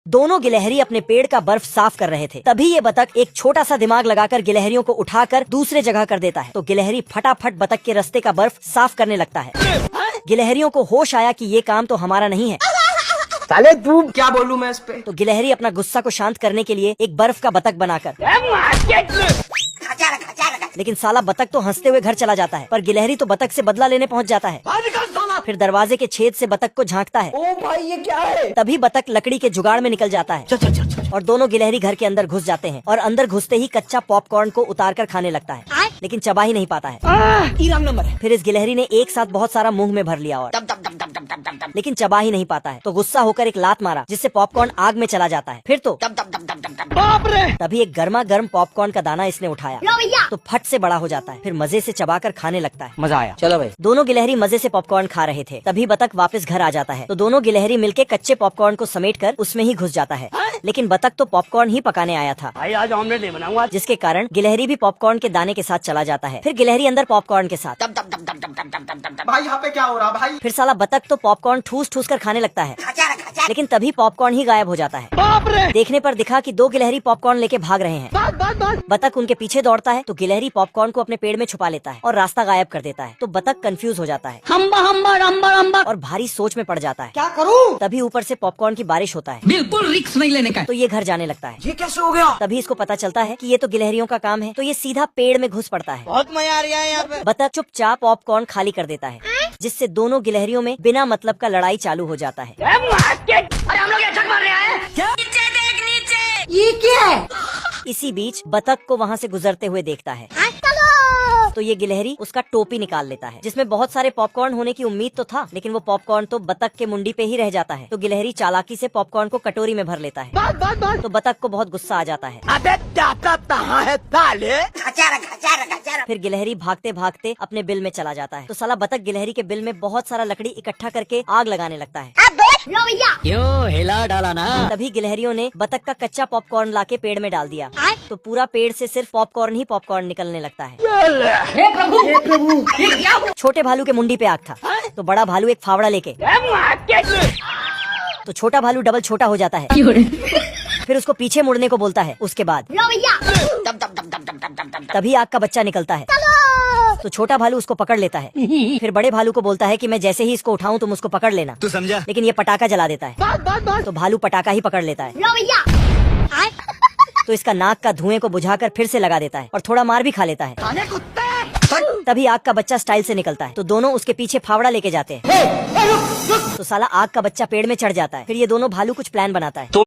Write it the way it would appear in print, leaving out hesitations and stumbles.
दोनों गिलहरी अपने पेड़ का बर्फ साफ कर रहे थे। तभी ये बतख एक छोटा सा दिमाग लगाकर गिलहरियों को उठाकर दूसरे जगह कर देता है। तो गिलहरी फटाफट बतख के रास्ते का बर्फ साफ करने लगता है। गिलहरियों को होश आया कि ये काम तो हमारा नहीं है। साले तू क्या बोलूं मैं इस पे। तो गिलहरी अपना गुस्सा को शांत करने के लिए एक बर्फ का बतख बनाकर, लेकिन साला बतख तो हंसते हुए घर चला जाता है। पर गिलहरी तो बतख से बदला लेने पहुंच जाता है। फिर दरवाजे के छेद से बतख को झांकता है। ओ भाई ये क्या है। तभी बतख लकड़ी के जुगाड़ में निकल जाता है। और दोनों गिलहरी घर के अंदर घुस जाते हैं और अंदर घुसते ही कच्चा पॉपकॉर्न को उतार कर खाने लगता है, लेकिन चबा ही नहीं पाता है। फिर इस गिलहरी ने एक साथ बहुत सारा मुंह में भर लिया और लेकिन चबा ही नहीं पाता है। तो गुस्सा होकर एक लात मारा जिससे पॉपकॉर्न आग में चला जाता है। फिर तो तभी एक गर्मा गर्म पॉपकॉर्न का दाना इसने उठाया तो फट से बड़ा हो जाता है। फिर मजे से चबाकर खाने लगता है। मजा आया। चलो भाई। दोनों गिलहरी मजे से पॉपकॉर्न खा रहे थे। तभी बतख वापस घर आ जाता है। तो दोनों गिलहरी मिलके कच्चे पॉपकॉर्न को समेटकर उसमें ही घुस जाता है। लेकिन बतख तो पॉपकॉर्न ही पकाने आया था भाई आज ऑमलेट नहीं बनाऊंगा। जिसके कारण गिलहरी भी पॉपकॉर्न के दाने के साथ चला जाता है। फिर गिलहरी अंदर पॉपकॉर्न के साथ। भाई यहाँ पे क्या हो रहा भाई। फिर साला बतख तो पॉपकॉर्न ठूस ठूस कर खाने लगता है, लेकिन तभी पॉपकॉर्न ही गायब हो जाता है। देखने पर दिखा कि दो गिलहरी पॉपकॉर्न लेके भाग रहे हैं। बतख उनके पीछे दौड़ता है तो गिलहरी पॉपकॉर्न को अपने पेड़ में छुपा लेता है और रास्ता गायब कर देता है। तो बतख कंफ्यूज हो जाता है और भारी सोच में पड़ जाता है। क्या करूँ। तभी ऊपर से पॉपकॉर्न की बारिश होता है। बिल्कुल रिस्क नहीं लेने का। तो ये घर जाने लगता है। ये कैसे हो गया। तभी इसको पता चलता है कि ये तो गिलहरियों का काम है। तो ये सीधा पेड़ में घुस पड़ता है। बहुत मजा आ रहा है यहाँ पे। बतख चुपचाप पॉपकॉर्न खाली कर देता है, जिससे दोनों गिलहरियों में बिना मतलब का लड़ाई चालू हो जाता है। अरे हम लोग ये छक मार रहे हैं। नीचे देख नीचे। ये क्या है। इसी बीच बतख को वहाँ से गुजरते हुए देखता है। तो ये गिलहरी उसका टोपी निकाल लेता है, जिसमें बहुत सारे पॉपकॉर्न होने की उम्मीद तो था, लेकिन वो पॉपकॉर्न तो बतख के मुंडी पे ही रह जाता है। तो गिलहरी चालाकी से पॉपकॉर्न को कटोरी में भर लेता है। तो बतख को बहुत गुस्सा आ जाता है। अबे दाता कहाँ है साले। फिर गिलहरी भागते भागते अपने बिल में चला जाता है। तो साला बतख गिलहरी के बिल में बहुत सारा लकड़ी इकट्ठा करके आग लगाने लगता है। क्यों हिला डाला ना। तभी गिलहरियों ने बतख का कच्चा पॉपकॉर्न लाके पेड़ में डाल दिया। तो पूरा पेड़ से सिर्फ पॉपकॉर्न ही पॉपकॉर्न निकलने लगता है। हे प्रभु। छोटे भालू के मुंडी पे आग था, तो बड़ा भालू एक फावड़ा लेके, तो छोटा भालू डबल छोटा हो जाता है। फिर उसको पीछे मुड़ने को बोलता है। उसके बाद तभी आग का बच्चा निकलता है। तो छोटा भालू उसको पकड़ लेता है। फिर बड़े भालू को बोलता है कि मैं जैसे ही इसको उठाऊं तुम उसको पकड़ लेना। तू समझा। लेकिन ये पटाखा जला देता है। तो भालू पटाखा ही पकड़ लेता है। तो इसका नाक का धुएं को बुझाकर फिर से लगा देता है और थोड़ा मार भी खा लेता है। तभी आग का बच्चा स्टाइल से निकलता है। तो दोनों उसके पीछे फावड़ा लेके जाते हैं। तो साला आग का बच्चा पेड़ में चढ़ जाता है। फिर ये दोनों भालू कुछ प्लान बनाता है।